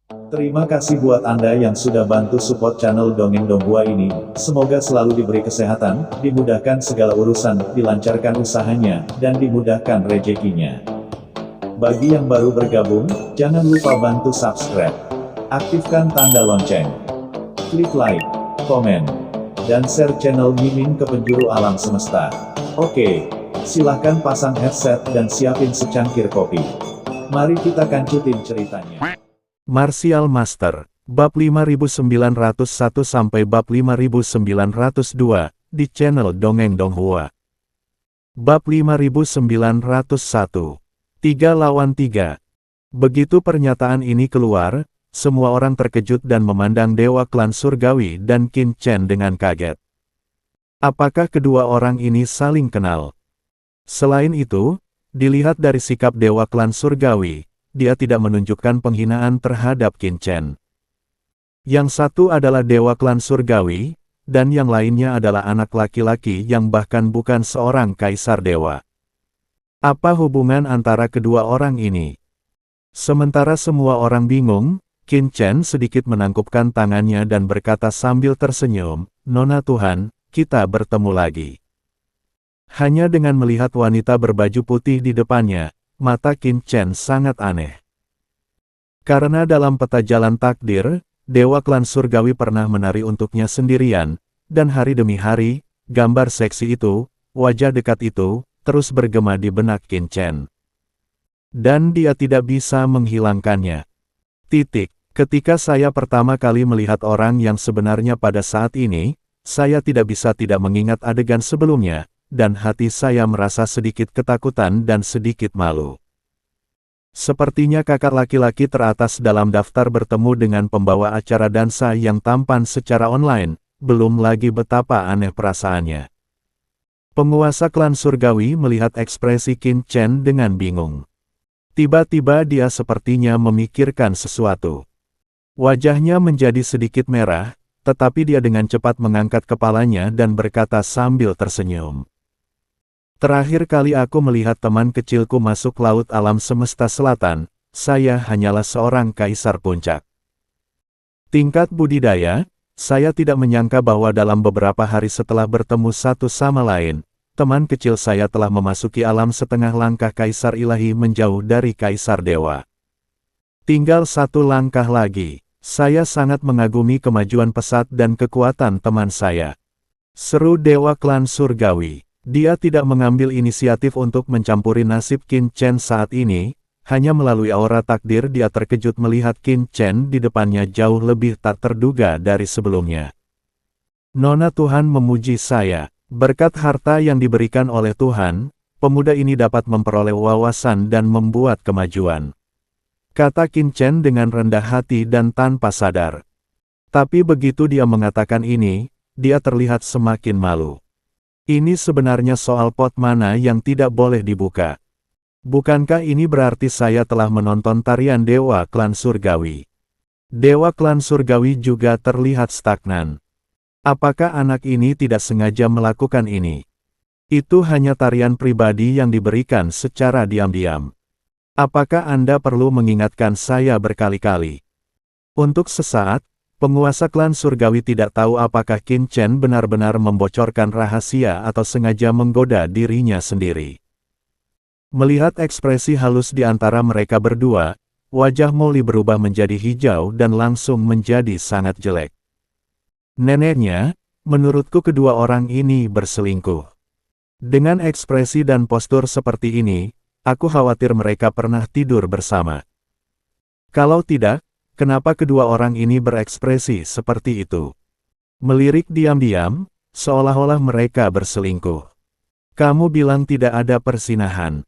Terima kasih buat Anda yang sudah bantu support channel Dongeng Donghua ini. Semoga selalu diberi kesehatan, dimudahkan segala urusan, dilancarkan usahanya, dan dimudahkan rezekinya. Bagi yang baru bergabung, jangan lupa bantu subscribe. Aktifkan tanda lonceng. Klik like, komen, dan share channel Mimin ke penjuru alam semesta. Oke, silahkan pasang headset dan siapin secangkir kopi. Mari kita kancutin ceritanya. Martial Master, bab 5901 sampai bab 5902, di channel Dongeng Donghua. Bab 5901, 3 lawan 3. Begitu pernyataan ini keluar, semua orang terkejut dan memandang Dewa Klan Surgawi dan Qin Chen dengan kaget. Apakah kedua orang ini saling kenal? Selain itu, dilihat dari sikap Dewa Klan Surgawi, dia tidak menunjukkan penghinaan terhadap Qin Chen. Yang satu adalah Dewa Klan Surgawi, dan yang lainnya adalah anak laki-laki yang bahkan bukan seorang kaisar dewa. Apa hubungan antara kedua orang ini? Sementara semua orang bingung, Qin Chen sedikit menangkupkan tangannya dan berkata sambil tersenyum, "Nona Tuhan, kita bertemu lagi." Hanya dengan melihat wanita berbaju putih di depannya, mata Qin Chen sangat aneh. Karena dalam peta jalan takdir, Dewa Klan Surgawi pernah menari untuknya sendirian, dan hari demi hari, gambar seksi itu, wajah dekat itu, terus bergema di benak Qin Chen. Dan dia tidak bisa menghilangkannya. Ketika saya pertama kali melihat orang yang sebenarnya pada saat ini, saya tidak bisa tidak mengingat adegan sebelumnya, dan hati saya merasa sedikit ketakutan dan sedikit malu. Sepertinya kakak laki-laki teratas dalam daftar bertemu dengan pembawa acara dansa yang tampan secara online, belum lagi betapa aneh perasaannya. Penguasa klan surgawi melihat ekspresi Qin Chen dengan bingung. Tiba-tiba dia sepertinya memikirkan sesuatu. Wajahnya menjadi sedikit merah, tetapi dia dengan cepat mengangkat kepalanya dan berkata sambil tersenyum. "Terakhir kali aku melihat teman kecilku masuk laut alam semesta selatan, saya hanyalah seorang kaisar puncak. Tingkat budidaya, saya tidak menyangka bahwa dalam beberapa hari setelah bertemu satu sama lain, teman kecil saya telah memasuki alam setengah langkah kaisar ilahi menjauh dari kaisar dewa. Tinggal satu langkah lagi, saya sangat mengagumi kemajuan pesat dan kekuatan teman saya," seru Dewa Klan Surgawi. Dia tidak mengambil inisiatif untuk mencampuri nasib Qin Chen saat ini, hanya melalui aura takdir dia terkejut melihat Qin Chen di depannya jauh lebih tak terduga dari sebelumnya. "Nona Tuhan memuji saya, berkat harta yang diberikan oleh Tuhan, pemuda ini dapat memperoleh wawasan dan membuat kemajuan," kata Qin Chen dengan rendah hati dan tanpa sadar. Tapi begitu dia mengatakan ini, dia terlihat semakin malu. Ini sebenarnya soal pot mana yang tidak boleh dibuka. Bukankah ini berarti saya telah menonton tarian Dewa Klan Surgawi? Dewa Klan Surgawi juga terlihat stagnan. Apakah anak ini tidak sengaja melakukan ini? Itu hanya tarian pribadi yang diberikan secara diam-diam. Apakah Anda perlu mengingatkan saya berkali-kali? Untuk sesaat, penguasa klan surgawi tidak tahu apakah Qin Chen benar-benar membocorkan rahasia atau sengaja menggoda dirinya sendiri. Melihat ekspresi halus di antara mereka berdua, wajah Molly berubah menjadi hijau dan langsung menjadi sangat jelek. "Neneknya, menurutku kedua orang ini berselingkuh. Dengan ekspresi dan postur seperti ini, aku khawatir mereka pernah tidur bersama. Kalau tidak, kenapa kedua orang ini berekspresi seperti itu? Melirik diam-diam, seolah-olah mereka berselingkuh. Kamu bilang tidak ada persinahan."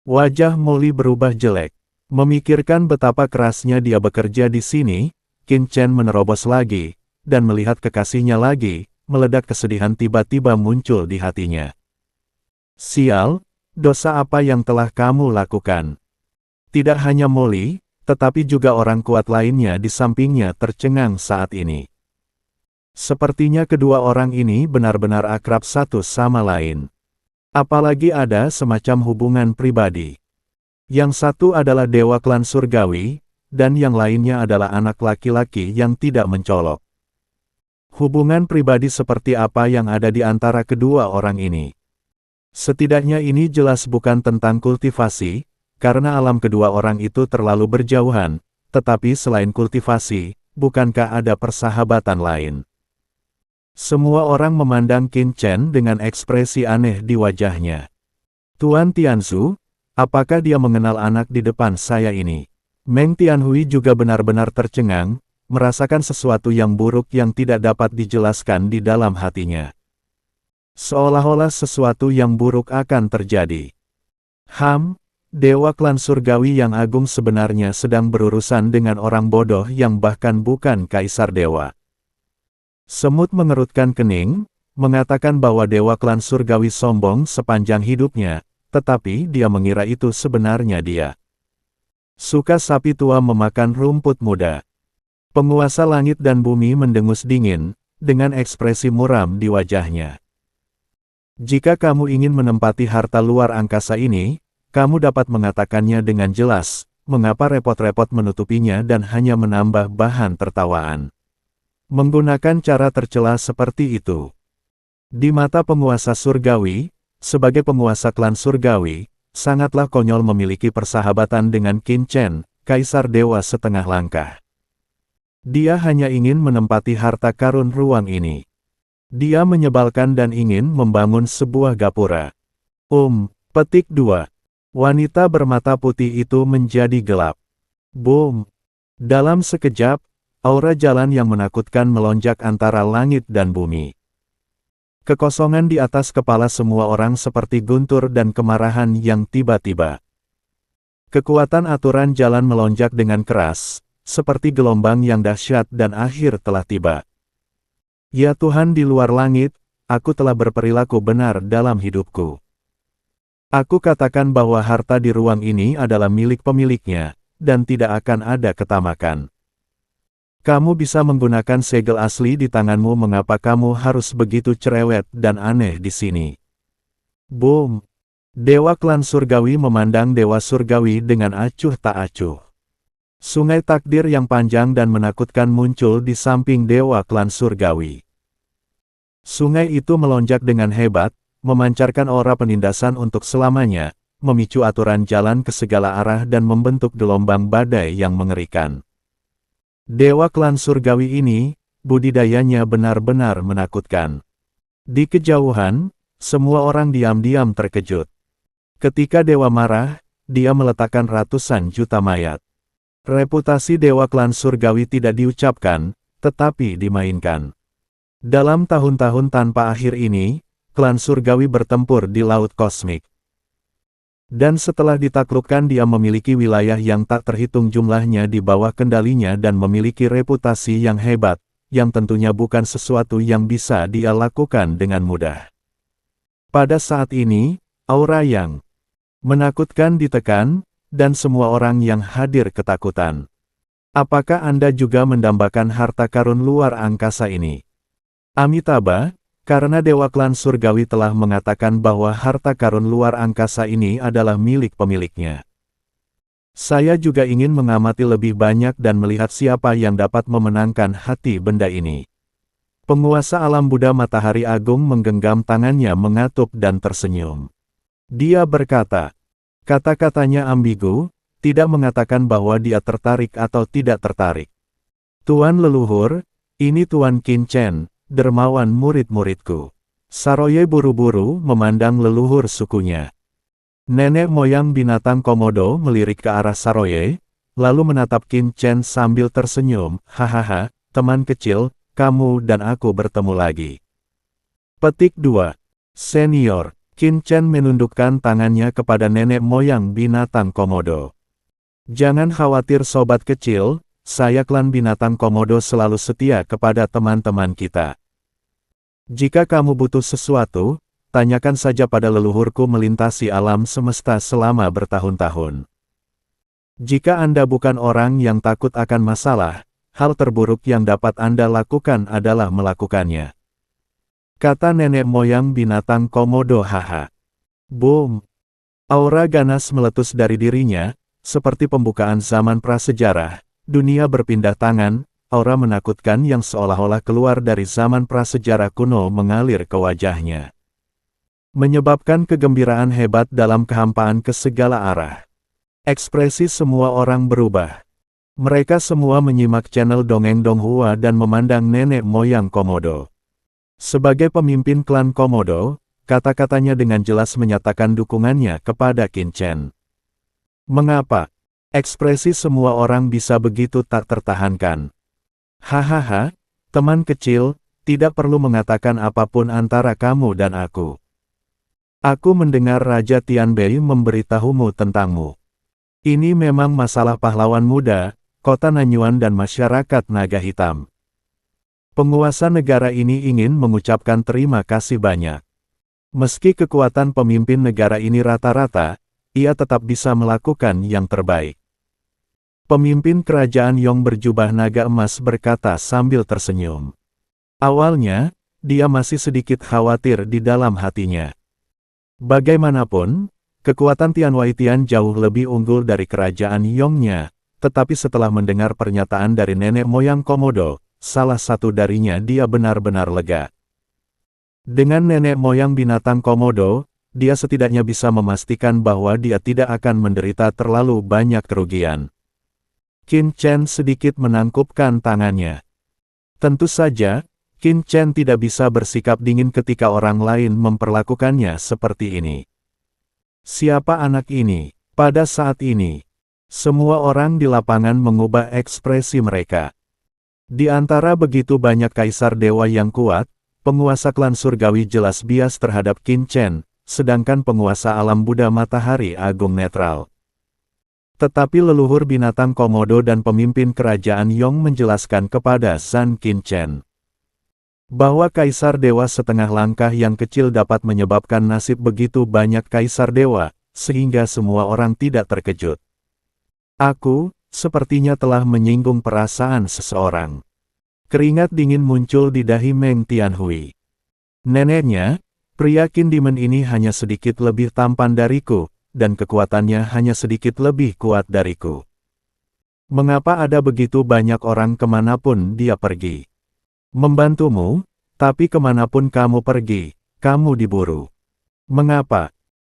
Wajah Molly berubah jelek. Memikirkan betapa kerasnya dia bekerja di sini, Qin Chen menerobos lagi, dan melihat kekasihnya lagi, meledak kesedihan tiba-tiba muncul di hatinya. "Sial, dosa apa yang telah kamu lakukan?" Tidak hanya Molly, tetapi juga orang kuat lainnya di sampingnya tercengang saat ini. Sepertinya kedua orang ini benar-benar akrab satu sama lain. Apalagi ada semacam hubungan pribadi. Yang satu adalah Dewa Klan Surgawi, dan yang lainnya adalah anak laki-laki yang tidak mencolok. Hubungan pribadi seperti apa yang ada di antara kedua orang ini? Setidaknya ini jelas bukan tentang kultivasi, karena alam kedua orang itu terlalu berjauhan, tetapi selain kultivasi, bukankah ada persahabatan lain? Semua orang memandang Qin Chen dengan ekspresi aneh di wajahnya. Tuan Tianzu, apakah dia mengenal anak di depan saya ini? Meng Tianhui juga benar-benar tercengang, merasakan sesuatu yang buruk yang tidak dapat dijelaskan di dalam hatinya. Seolah-olah sesuatu yang buruk akan terjadi. Dewa klan surgawi yang agung sebenarnya sedang berurusan dengan orang bodoh yang bahkan bukan kaisar dewa. Semut mengerutkan kening, mengatakan bahwa dewa klan surgawi sombong sepanjang hidupnya, tetapi dia mengira itu sebenarnya dia. Suka sapi tua memakan rumput muda. Penguasa langit dan bumi mendengus dingin, dengan ekspresi muram di wajahnya. Jika kamu ingin menempati harta luar angkasa ini, kamu dapat mengatakannya dengan jelas, mengapa repot-repot menutupinya dan hanya menambah bahan tertawaan. Menggunakan cara tercela seperti itu. Di mata penguasa surgawi, sebagai penguasa klan surgawi, sangatlah konyol memiliki persahabatan dengan Qin Chen, kaisar dewa setengah langkah. Dia hanya ingin menempati harta karun ruang ini. Dia menyebalkan dan ingin membangun sebuah gapura. Petik 2. Wanita bermata putih itu menjadi gelap. Boom! Dalam sekejap, aura jalan yang menakutkan melonjak antara langit dan bumi. Kekosongan di atas kepala semua orang seperti guntur dan kemarahan yang tiba-tiba. Kekuatan aturan jalan melonjak dengan keras, seperti gelombang yang dahsyat dan akhir telah tiba. Ya Tuhan di luar langit, aku telah berperilaku benar dalam hidupku. Aku katakan bahwa harta di ruang ini adalah milik pemiliknya, dan tidak akan ada ketamakan. Kamu bisa menggunakan segel asli di tanganmu, mengapa kamu harus begitu cerewet dan aneh di sini? Boom! Dewa klan surgawi memandang dewa surgawi dengan acuh tak acuh. Sungai takdir yang panjang dan menakutkan muncul di samping dewa klan surgawi. Sungai itu melonjak dengan hebat, memancarkan aura penindasan untuk selamanya, memicu aturan jalan ke segala arah dan membentuk gelombang badai yang mengerikan. Dewa klan surgawi ini, budidayanya benar-benar menakutkan. Di kejauhan, semua orang diam-diam terkejut. Ketika dewa marah, dia meletakkan ratusan juta mayat. Reputasi dewa klan surgawi tidak diucapkan, tetapi dimainkan. Dalam tahun-tahun tanpa akhir ini, klan surgawi bertempur di laut kosmik. Dan setelah ditaklukkan dia memiliki wilayah yang tak terhitung jumlahnya di bawah kendalinya dan memiliki reputasi yang hebat, yang tentunya bukan sesuatu yang bisa dia lakukan dengan mudah. Pada saat ini, aura yang menakutkan ditekan, dan semua orang yang hadir ketakutan. Apakah Anda juga mendambakan harta karun luar angkasa ini? Amitabha, karena dewa klan surgawi telah mengatakan bahwa harta karun luar angkasa ini adalah milik pemiliknya. Saya juga ingin mengamati lebih banyak dan melihat siapa yang dapat memenangkan hati benda ini. Penguasa alam Buddha Matahari Agung menggenggam tangannya mengatup dan tersenyum. Dia berkata, kata-katanya ambigu, tidak mengatakan bahwa dia tertarik atau tidak tertarik. Tuan leluhur, ini Tuan Qin Chen, dermawan murid-muridku. Saroye buru-buru memandang leluhur sukunya. Nenek moyang binatang komodo melirik ke arah Saroye, lalu menatap Qin Chen sambil tersenyum, hahaha, teman kecil, kamu dan aku bertemu lagi. Petik 2. Senior, Qin Chen menundukkan tangannya kepada nenek moyang binatang komodo. Jangan khawatir sobat kecil, saya klan binatang komodo selalu setia kepada teman-teman kita. Jika kamu butuh sesuatu, tanyakan saja pada leluhurku melintasi alam semesta selama bertahun-tahun. Jika Anda bukan orang yang takut akan masalah, hal terburuk yang dapat Anda lakukan adalah melakukannya. Kata nenek moyang binatang komodo haha. Boom! Aura ganas meletus dari dirinya, seperti pembukaan zaman prasejarah, dunia berpindah tangan, aura menakutkan yang seolah-olah keluar dari zaman prasejarah kuno mengalir ke wajahnya. Menyebabkan kegembiraan hebat dalam kehampaan ke segala arah. Ekspresi semua orang berubah. Mereka semua menyimak channel Dongeng Donghua dan memandang nenek moyang Komodo. Sebagai pemimpin klan Komodo, kata-katanya dengan jelas menyatakan dukungannya kepada Qin Chen. Mengapa? Ekspresi semua orang bisa begitu tak tertahankan. Hahaha, teman kecil, tidak perlu mengatakan apapun antara kamu dan aku. Aku mendengar Raja Tianbei memberitahumu tentangmu. Ini memang masalah pahlawan muda, kota Nanyuan dan masyarakat naga hitam. Penguasa negara ini ingin mengucapkan terima kasih banyak. Meski kekuatan pemimpin negara ini rata-rata, ia tetap bisa melakukan yang terbaik. Pemimpin kerajaan Yong berjubah naga emas berkata sambil tersenyum. Awalnya, dia masih sedikit khawatir di dalam hatinya. Bagaimanapun, kekuatan Tian Waitian jauh lebih unggul dari kerajaan Yongnya, tetapi setelah mendengar pernyataan dari nenek moyang Komodo, salah satu darinya dia benar-benar lega. Dengan nenek moyang binatang Komodo, dia setidaknya bisa memastikan bahwa dia tidak akan menderita terlalu banyak kerugian. Qin Chen sedikit menangkupkan tangannya. Tentu saja, Qin Chen tidak bisa bersikap dingin ketika orang lain memperlakukannya seperti ini. Siapa anak ini? Pada saat ini, semua orang di lapangan mengubah ekspresi mereka. Di antara begitu banyak kaisar dewa yang kuat, penguasa klan surgawi jelas bias terhadap Qin Chen, sedangkan penguasa alam Buddha Matahari Agung netral. Tetapi leluhur binatang Komodo dan pemimpin kerajaan Yong menjelaskan kepada Zhan Qin Chen bahwa kaisar dewa setengah langkah yang kecil dapat menyebabkan nasib begitu banyak kaisar dewa, sehingga semua orang tidak terkejut. Aku, sepertinya telah menyinggung perasaan seseorang. Keringat dingin muncul di dahi Meng Tianhui. Neneknya, pria Qin Demon ini hanya sedikit lebih tampan dariku, dan kekuatannya hanya sedikit lebih kuat dariku. Mengapa ada begitu banyak orang kemanapun dia pergi? Membantumu, tapi kemanapun kamu pergi, kamu diburu. Mengapa?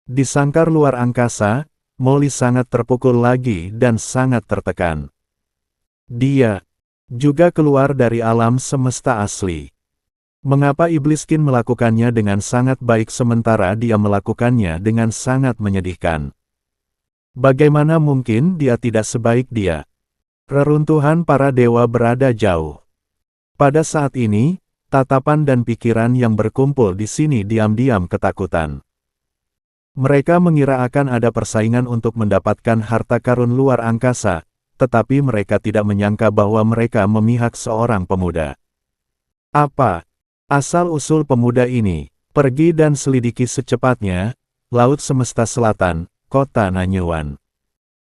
Di sangkar luar angkasa, Molly sangat terpukul lagi dan sangat tertekan. Dia juga keluar dari alam semesta asli. Mengapa Iblis Qin melakukannya dengan sangat baik sementara dia melakukannya dengan sangat menyedihkan? Bagaimana mungkin dia tidak sebaik dia? Reruntuhan para dewa berada jauh. Pada saat ini, tatapan dan pikiran yang berkumpul di sini diam-diam ketakutan. Mereka mengira akan ada persaingan untuk mendapatkan harta karun luar angkasa, tetapi mereka tidak menyangka bahwa mereka memihak seorang pemuda. Apa asal-usul pemuda ini? Pergi dan selidiki secepatnya, Laut Semesta Selatan, Kota Nanyuan.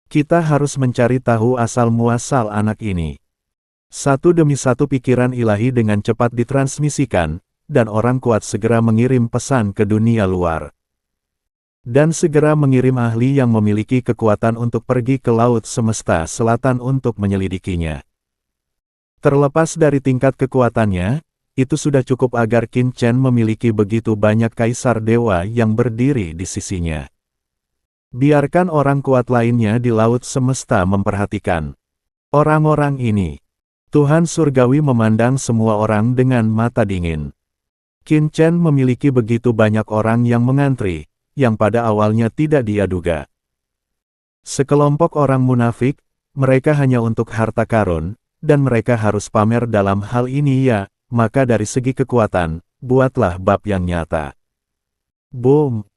Kita harus mencari tahu asal-muasal anak ini. Satu demi satu pikiran ilahi dengan cepat ditransmisikan, dan orang kuat segera mengirim pesan ke dunia luar. Dan segera mengirim ahli yang memiliki kekuatan untuk pergi ke Laut Semesta Selatan untuk menyelidikinya. Terlepas dari tingkat kekuatannya, itu sudah cukup agar Qin Chen memiliki begitu banyak kaisar dewa yang berdiri di sisinya. Biarkan orang kuat lainnya di Laut Semesta memperhatikan orang-orang ini. Tuhan Surgawi memandang semua orang dengan mata dingin. Qin Chen memiliki begitu banyak orang yang mengantri, yang pada awalnya tidak dia duga. Sekelompok orang munafik, mereka hanya untuk harta karun, dan mereka harus pamer dalam hal ini ya. Maka dari segi kekuatan, buatlah bab yang nyata. Boom!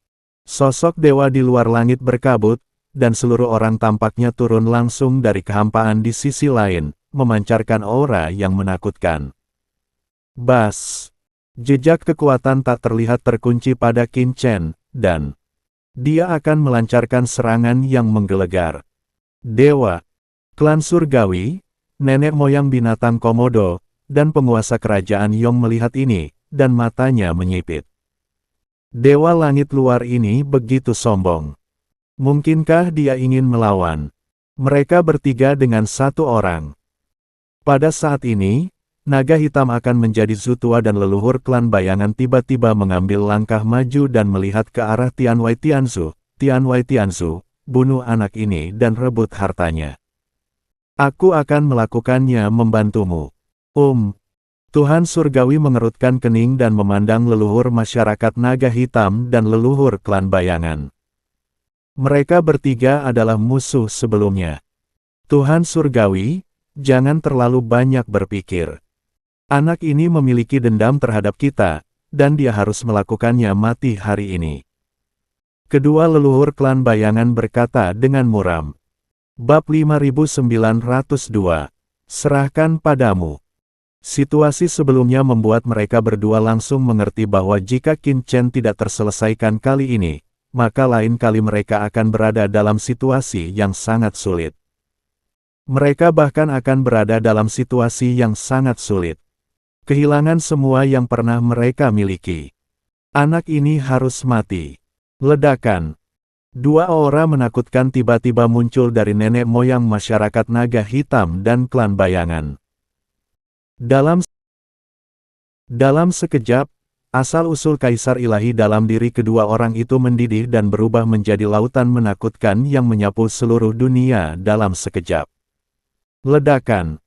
Sosok dewa di luar langit berkabut, dan seluruh orang tampaknya turun langsung dari kehampaan di sisi lain, memancarkan aura yang menakutkan. Bas! Jejak kekuatan tak terlihat terkunci pada Qin Chen, dan dia akan melancarkan serangan yang menggelegar. Dewa, klan surgawi, nenek moyang binatang Komodo, dan penguasa kerajaan Yong melihat ini, dan matanya menyipit. Dewa langit luar ini begitu sombong. Mungkinkah dia ingin melawan? Mereka bertiga dengan satu orang. Pada saat ini, naga hitam akan menjadi Zutua dan leluhur klan bayangan tiba-tiba mengambil langkah maju dan melihat ke arah Tianwei Tianzu. Tianwei Tianzu, bunuh anak ini dan rebut hartanya. Aku akan melakukannya membantumu. Tuhan Surgawi mengerutkan kening dan memandang leluhur masyarakat naga hitam dan leluhur klan bayangan. Mereka bertiga adalah musuh sebelumnya. Tuhan Surgawi, jangan terlalu banyak berpikir. Anak ini memiliki dendam terhadap kita, dan dia harus melakukannya mati hari ini. Kedua leluhur klan bayangan berkata dengan muram. Bab 5902. Serahkan padamu. Situasi sebelumnya membuat mereka berdua langsung mengerti bahwa jika Qin Chen tidak terselesaikan kali ini, maka lain kali mereka akan berada dalam situasi yang sangat sulit. Mereka bahkan akan berada dalam situasi yang sangat sulit. Kehilangan semua yang pernah mereka miliki. Anak ini harus mati. Ledakan. Dua aura menakutkan tiba-tiba muncul dari nenek moyang masyarakat naga hitam dan klan bayangan. Dalam sekejap, asal-usul kaisar ilahi dalam diri kedua orang itu mendidih dan berubah menjadi lautan menakutkan yang menyapu seluruh dunia dalam sekejap. Ledakan.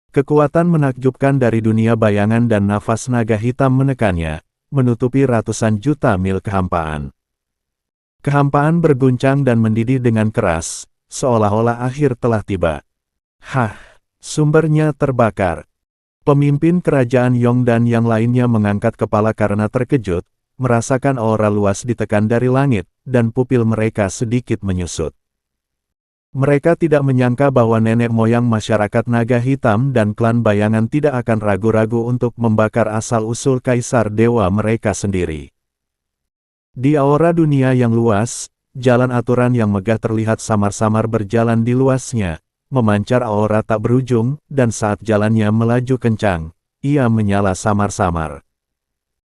Kekuatan menakjubkan dari dunia bayangan dan nafas naga hitam menekannya, menutupi ratusan juta mil kehampaan. Kehampaan berguncang dan mendidih dengan keras, seolah-olah akhir telah tiba. Sumbernya terbakar. Pemimpin kerajaan Yong dan yang lainnya mengangkat kepala karena terkejut, merasakan aura luas ditekan dari langit, dan pupil mereka sedikit menyusut. Mereka tidak menyangka bahwa nenek moyang masyarakat naga hitam dan klan bayangan tidak akan ragu-ragu untuk membakar asal-usul kaisar dewa mereka sendiri. Di aura dunia yang luas, jalan aturan yang megah terlihat samar-samar berjalan di luasnya, memancar aura tak berujung, dan saat jalannya melaju kencang, ia menyala samar-samar.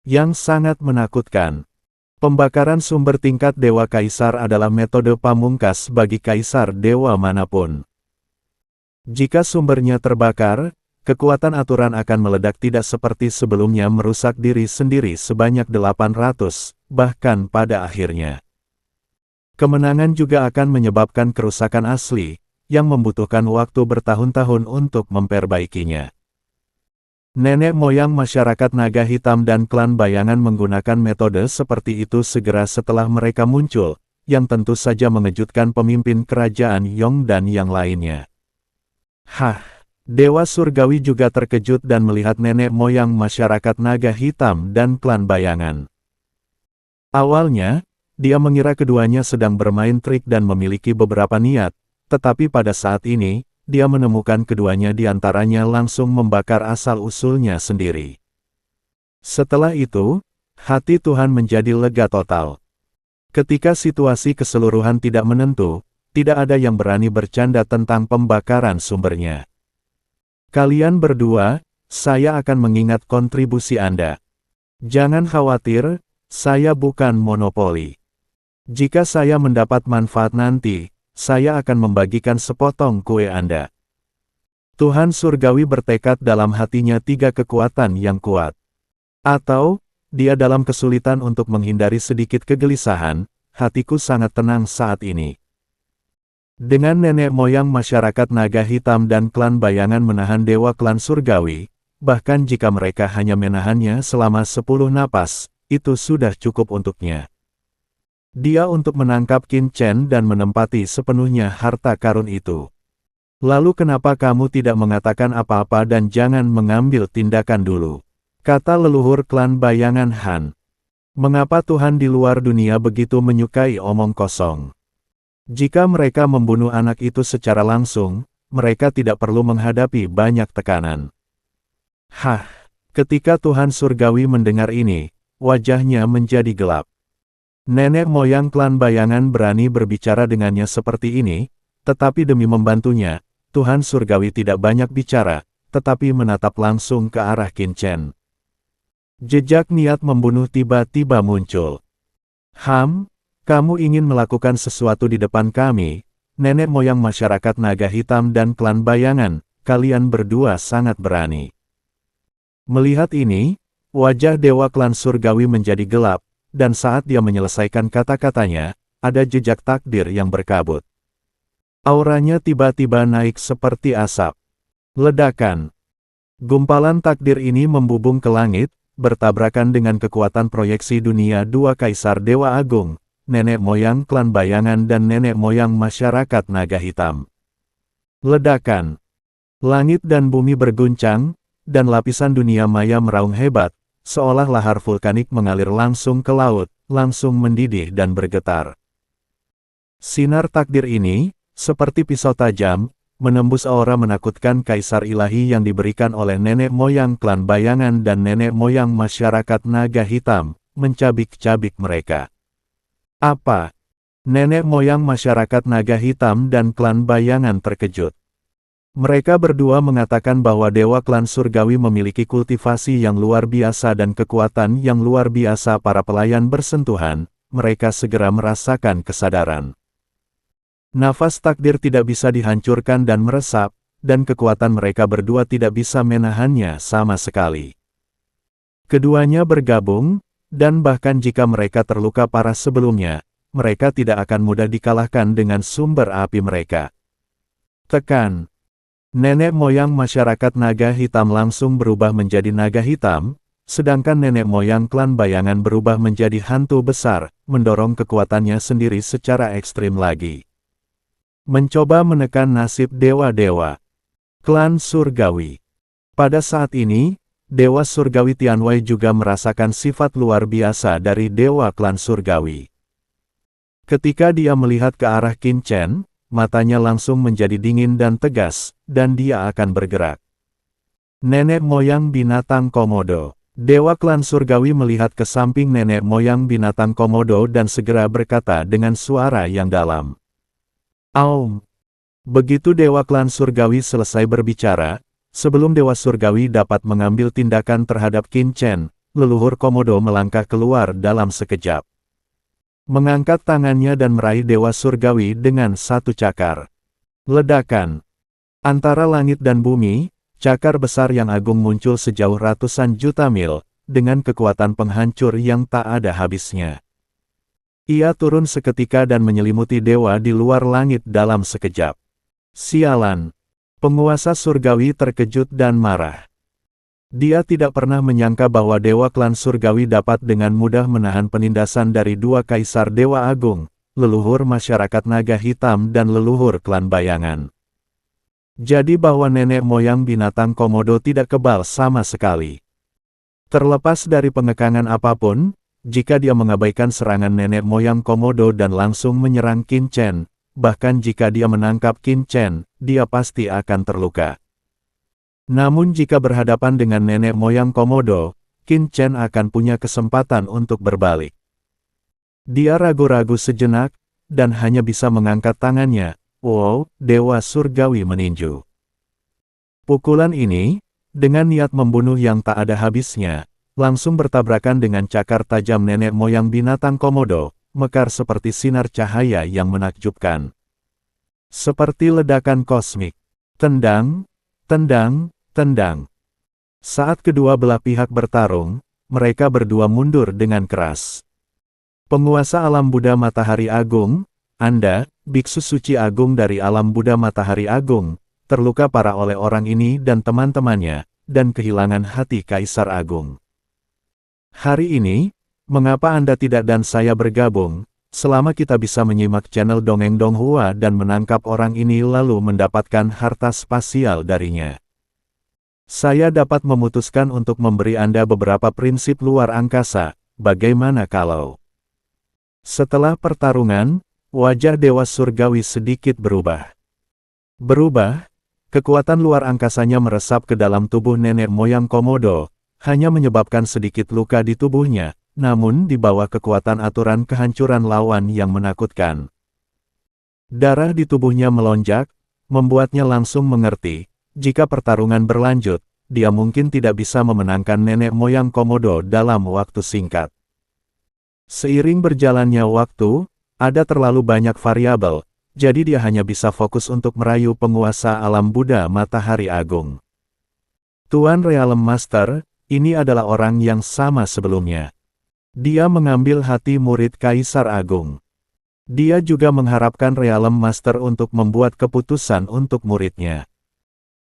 Yang sangat menakutkan. Pembakaran sumber tingkat Dewa Kaisar adalah metode pamungkas bagi Kaisar Dewa manapun. Jika sumbernya terbakar, kekuatan aturan akan meledak tidak seperti sebelumnya merusak diri sendiri sebanyak 800, bahkan pada akhirnya. Kemenangan juga akan menyebabkan kerusakan asli, yang membutuhkan waktu bertahun-tahun untuk memperbaikinya. Nenek moyang masyarakat naga hitam dan klan bayangan menggunakan metode seperti itu segera setelah mereka muncul, yang tentu saja mengejutkan pemimpin kerajaan Yong dan yang lainnya. Dewa Surgawi juga terkejut dan melihat nenek moyang masyarakat naga hitam dan klan bayangan. Awalnya, dia mengira keduanya sedang bermain trik dan memiliki beberapa niat, tetapi pada saat ini, dia menemukan keduanya di antaranya langsung membakar asal-usulnya sendiri. Setelah itu, hati Tuhan menjadi lega total. Ketika situasi keseluruhan tidak menentu, tidak ada yang berani bercanda tentang pembakaran sumbernya. Kalian berdua, saya akan mengingat kontribusi Anda. Jangan khawatir, saya bukan monopoli. Jika saya mendapat manfaat nanti, saya akan membagikan sepotong kue Anda. Tuhan Surgawi bertekad dalam hatinya 3 kekuatan yang kuat. Atau, dia dalam kesulitan untuk menghindari sedikit kegelisahan, hatiku sangat tenang saat ini. Dengan nenek moyang masyarakat naga hitam dan klan bayangan menahan dewa klan surgawi, bahkan jika mereka hanya menahannya selama 10 napas, itu sudah cukup untuknya. Dia untuk menangkap Qin Chen dan menempati sepenuhnya harta karun itu. Lalu kenapa kamu tidak mengatakan apa-apa dan jangan mengambil tindakan dulu? Kata leluhur klan bayangan Han. Mengapa Tuhan di luar dunia begitu menyukai omong kosong? Jika mereka membunuh anak itu secara langsung, mereka tidak perlu menghadapi banyak tekanan. Ketika Tuhan Surgawi mendengar ini, wajahnya menjadi gelap. Nenek moyang klan bayangan berani berbicara dengannya seperti ini, tetapi demi membantunya, Tuhan Surgawi tidak banyak bicara, tetapi menatap langsung ke arah Qin Chen. Jejak niat membunuh tiba-tiba muncul. Kamu ingin melakukan sesuatu di depan kami, nenek moyang masyarakat naga hitam dan klan bayangan, kalian berdua sangat berani. Melihat ini, wajah dewa klan surgawi menjadi gelap, dan saat dia menyelesaikan kata-katanya, ada jejak takdir yang berkabut. Auranya tiba-tiba naik seperti asap. Ledakan. Gumpalan takdir ini membubung ke langit, bertabrakan dengan kekuatan proyeksi dunia dua kaisar dewa agung, nenek moyang klan bayangan dan nenek moyang masyarakat naga hitam. Ledakan. Langit dan bumi berguncang, dan lapisan dunia maya meraung hebat, seolah lahar vulkanik mengalir langsung ke laut, langsung mendidih dan bergetar. Sinar takdir ini, seperti pisau tajam, menembus aura menakutkan kaisar ilahi yang diberikan oleh nenek moyang klan bayangan dan nenek moyang masyarakat naga hitam, mencabik-cabik mereka. Apa? Nenek moyang masyarakat naga hitam dan klan bayangan terkejut. Mereka berdua mengatakan bahwa dewa klan surgawi memiliki kultivasi yang luar biasa dan kekuatan yang luar biasa. Para pelayan bersentuhan, mereka segera merasakan kesadaran. Nafas takdir tidak bisa dihancurkan dan meresap, dan kekuatan mereka berdua tidak bisa menahannya sama sekali. Keduanya bergabung, dan bahkan jika mereka terluka parah sebelumnya, mereka tidak akan mudah dikalahkan dengan sumber api mereka. Tekan. Nenek moyang masyarakat naga hitam langsung berubah menjadi naga hitam, sedangkan nenek moyang klan bayangan berubah menjadi hantu besar, mendorong kekuatannya sendiri secara ekstrim lagi. Mencoba menekan nasib dewa-dewa. Klan surgawi. Pada saat ini, dewa surgawi Tianwei juga merasakan sifat luar biasa dari dewa klan surgawi. Ketika dia melihat ke arah Qin Chen, matanya langsung menjadi dingin dan tegas, dan dia akan bergerak. Nenek moyang binatang Komodo. Dewa klan surgawi melihat ke samping nenek moyang binatang Komodo dan segera berkata dengan suara yang dalam. Aum. Begitu dewa klan surgawi selesai berbicara, sebelum dewa surgawi dapat mengambil tindakan terhadap Qin Chen, leluhur Komodo melangkah keluar dalam sekejap. Mengangkat tangannya dan meraih dewa surgawi dengan satu cakar. Ledakan. Antara langit dan bumi, cakar besar yang agung muncul sejauh ratusan juta mil, dengan kekuatan penghancur yang tak ada habisnya. Ia turun seketika dan menyelimuti dewa di luar langit dalam sekejap. Sialan. Penguasa surgawi terkejut dan marah. Dia tidak pernah menyangka bahwa dewa klan surgawi dapat dengan mudah menahan penindasan dari dua kaisar dewa agung, leluhur masyarakat naga hitam dan leluhur klan bayangan. Jadi bahwa nenek moyang binatang Komodo tidak kebal sama sekali. Terlepas dari pengekangan apapun, jika dia mengabaikan serangan nenek moyang Komodo dan langsung menyerang Qin Chen, bahkan jika dia menangkap Qin Chen, dia pasti akan terluka. Namun jika berhadapan dengan nenek moyang Komodo, Qin Chen akan punya kesempatan untuk berbalik. Dia ragu-ragu sejenak, dan hanya bisa mengangkat tangannya. Wow, dewa surgawi meninju. Pukulan ini, dengan niat membunuh yang tak ada habisnya, langsung bertabrakan dengan cakar tajam nenek moyang binatang Komodo, mekar seperti sinar cahaya yang menakjubkan. Seperti ledakan kosmik. Tendang, tendang, tendang. Saat kedua belah pihak bertarung, mereka berdua mundur dengan keras. Penguasa alam Buddha Matahari Agung, Anda, biksu suci agung dari alam Buddha Matahari Agung, terluka parah oleh orang ini dan teman-temannya, dan kehilangan hati Kaisar Agung. Hari ini, mengapa Anda tidak dan saya bergabung, selama kita bisa menyimak channel Dongeng Donghua dan menangkap orang ini lalu mendapatkan harta spasial darinya. Saya dapat memutuskan untuk memberi Anda beberapa prinsip luar angkasa, bagaimana kalau? Setelah pertarungan, wajah dewa surgawi sedikit berubah. Kekuatan luar angkasanya meresap ke dalam tubuh nenek moyang Komodo, hanya menyebabkan sedikit luka di tubuhnya, namun di bawah kekuatan aturan kehancuran lawan yang menakutkan. Darah di tubuhnya melonjak, membuatnya langsung mengerti, jika pertarungan berlanjut, dia mungkin tidak bisa memenangkan nenek moyang Komodo dalam waktu singkat. Seiring berjalannya waktu, ada terlalu banyak variabel, jadi dia hanya bisa fokus untuk merayu penguasa alam Buddha Matahari Agung. Tuan Realm Master, ini adalah orang yang sama sebelumnya. Dia mengambil hati murid Kaisar Agung. Dia juga mengharapkan Realm Master untuk membuat keputusan untuk muridnya.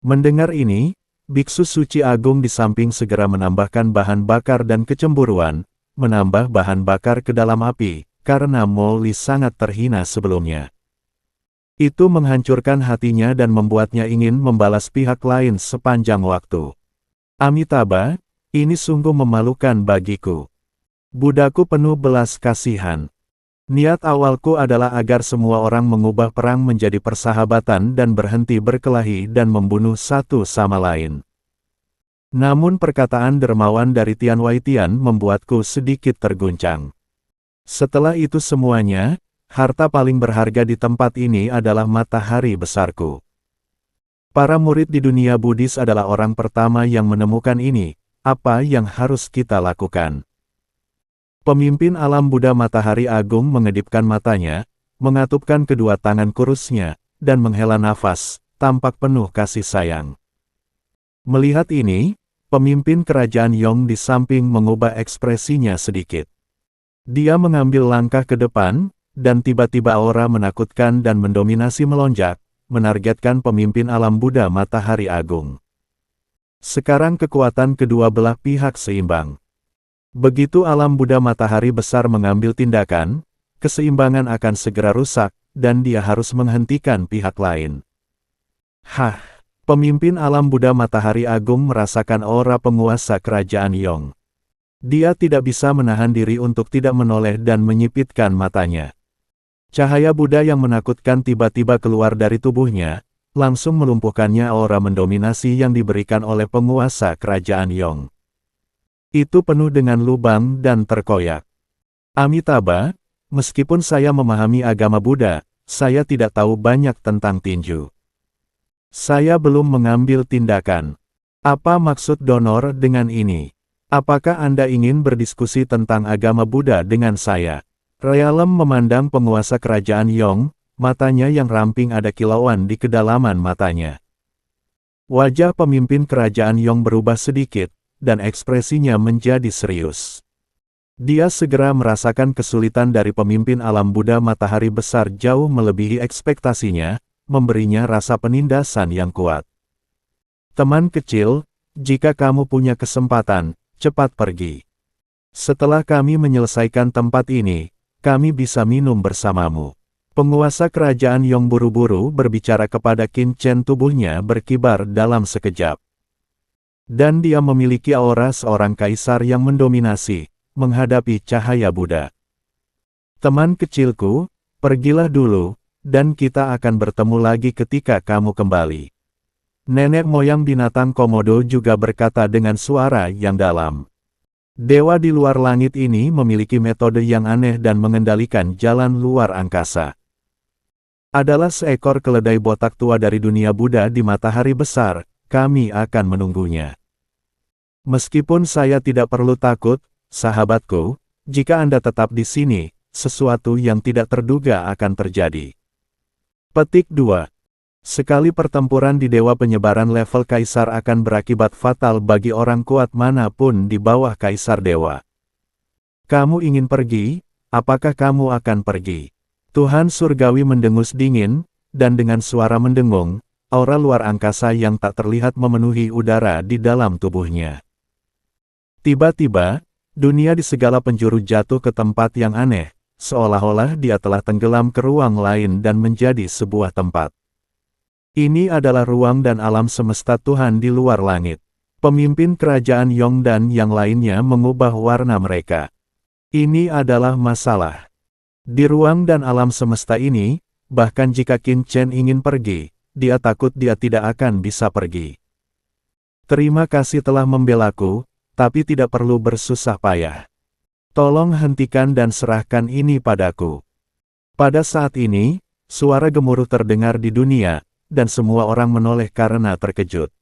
Mendengar ini, Biksu Suci Agung di samping segera menambahkan bahan bakar dan kecemburuan, menambah bahan bakar ke dalam api, karena Molly sangat terhina sebelumnya. Itu menghancurkan hatinya dan membuatnya ingin membalas pihak lain sepanjang waktu. Amitabha, ini sungguh memalukan bagiku. Budaku penuh belas kasihan. Niat awalku adalah agar semua orang mengubah perang menjadi persahabatan dan berhenti berkelahi dan membunuh satu sama lain. Namun perkataan dermawan dari Tian Waitian membuatku sedikit terguncang. Setelah itu semuanya, harta paling berharga di tempat ini adalah matahari besarku. Para murid di dunia Buddhis adalah orang pertama yang menemukan ini. Apa yang harus kita lakukan? Pemimpin alam Buddha Matahari Agung mengedipkan matanya, mengatupkan kedua tangan kurusnya, dan menghela nafas, tampak penuh kasih sayang. Melihat ini, pemimpin kerajaan Yong di samping mengubah ekspresinya sedikit. Dia mengambil langkah ke depan, dan tiba-tiba aura menakutkan dan mendominasi melonjak, menargetkan pemimpin alam Buddha Matahari Agung. Sekarang kekuatan kedua belah pihak seimbang. Begitu alam Buddha Matahari Besar mengambil tindakan, keseimbangan akan segera rusak, dan dia harus menghentikan pihak lain. Hah! Pemimpin alam Buddha Matahari Agung merasakan aura penguasa kerajaan Yong. Dia tidak bisa menahan diri untuk tidak menoleh dan menyipitkan matanya. Cahaya Buddha yang menakutkan tiba-tiba keluar dari tubuhnya, langsung melumpuhkannya aura mendominasi yang diberikan oleh penguasa kerajaan Yong. Itu penuh dengan lubang dan terkoyak. Amitabha, meskipun saya memahami agama Buddha, saya tidak tahu banyak tentang tinju. Saya belum mengambil tindakan. Apa maksud donor dengan ini? Apakah Anda ingin berdiskusi tentang agama Buddha dengan saya? Realm memandang penguasa kerajaan Yong, matanya yang ramping ada kilauan di kedalaman matanya. Wajah pemimpin kerajaan Yong berubah sedikit, dan ekspresinya menjadi serius. Dia segera merasakan kesulitan dari pemimpin alam Buddha Matahari Besar jauh melebihi ekspektasinya, memberinya rasa penindasan yang kuat. Teman kecil, jika kamu punya kesempatan, cepat pergi. Setelah kami menyelesaikan tempat ini, kami bisa minum bersamamu. Penguasa kerajaan Yong buru-buru berbicara kepada Qin Chen, tubuhnya berkibar dalam sekejap. Dan dia memiliki aura seorang kaisar yang mendominasi, menghadapi cahaya Buddha. Teman kecilku, pergilah dulu, dan kita akan bertemu lagi ketika kamu kembali. Nenek moyang binatang Komodo juga berkata dengan suara yang dalam. Dewa di luar langit ini memiliki metode yang aneh dan mengendalikan jalan luar angkasa. Adalah seekor keledai botak tua dari dunia Buddha di Matahari Besar, kami akan menunggunya. Meskipun saya tidak perlu takut, sahabatku, jika Anda tetap di sini, sesuatu yang tidak terduga akan terjadi. Petik 2. Sekali pertempuran di Dewa Penyebaran level Kaisar akan berakibat fatal bagi orang kuat manapun di bawah Kaisar Dewa. Kamu ingin pergi? Apakah kamu akan pergi? Tuhan Surgawi mendengus dingin, dan dengan suara mendengung, aura luar angkasa yang tak terlihat memenuhi udara di dalam tubuhnya. Tiba-tiba, dunia di segala penjuru jatuh ke tempat yang aneh, seolah-olah dia telah tenggelam ke ruang lain dan menjadi sebuah tempat. Ini adalah ruang dan alam semesta Tuhan di luar langit. Pemimpin kerajaan Yong dan yang lainnya mengubah warna mereka. Ini adalah masalah. Di ruang dan alam semesta ini, bahkan jika Qin Chen ingin pergi, dia takut dia tidak akan bisa pergi. Terima kasih telah membelaku, tapi tidak perlu bersusah payah. Tolong hentikan dan serahkan ini padaku. Pada saat ini, suara gemuruh terdengar di dunia, dan semua orang menoleh karena terkejut.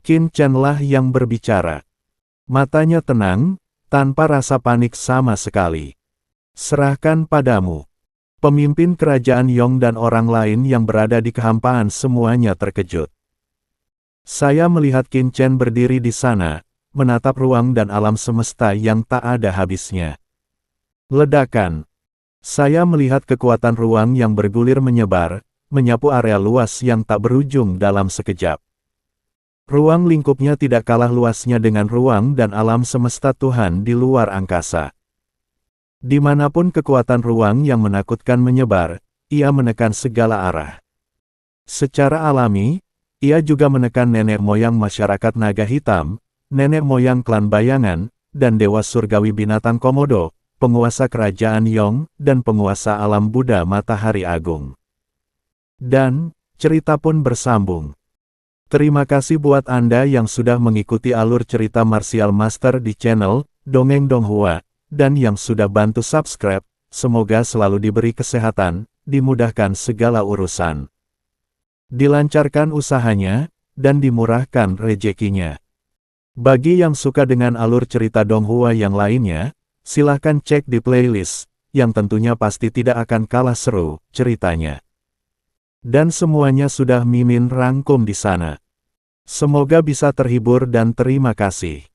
Qin Chen lah yang berbicara. Matanya tenang, tanpa rasa panik sama sekali. Serahkan padamu. Pemimpin kerajaan Yong dan orang lain yang berada di kehampaan semuanya terkejut. Saya melihat Qin Chen berdiri di sana, menatap ruang dan alam semesta yang tak ada habisnya. Ledakan. Saya melihat kekuatan ruang yang bergulir menyebar, menyapu area luas yang tak berujung dalam sekejap. Ruang lingkupnya tidak kalah luasnya dengan ruang dan alam semesta Tuhan di luar angkasa. Dimanapun kekuatan ruang yang menakutkan menyebar, ia menekan segala arah. Secara alami, ia juga menekan nenek moyang masyarakat naga hitam, nenek moyang klan bayangan, dan dewa surgawi binatang Komodo, penguasa kerajaan Yong, dan penguasa alam Buddha Matahari Agung. Dan, cerita pun bersambung. Terima kasih buat Anda yang sudah mengikuti alur cerita Martial Master di channel Dongeng Donghua, dan yang sudah bantu subscribe. Semoga selalu diberi kesehatan, dimudahkan segala urusan, dilancarkan usahanya, dan dimurahkan rezekinya. Bagi yang suka dengan alur cerita Donghua yang lainnya, silahkan cek di playlist, yang tentunya pasti tidak akan kalah seru ceritanya. Dan semuanya sudah Mimin rangkum di sana. Semoga bisa terhibur dan terima kasih.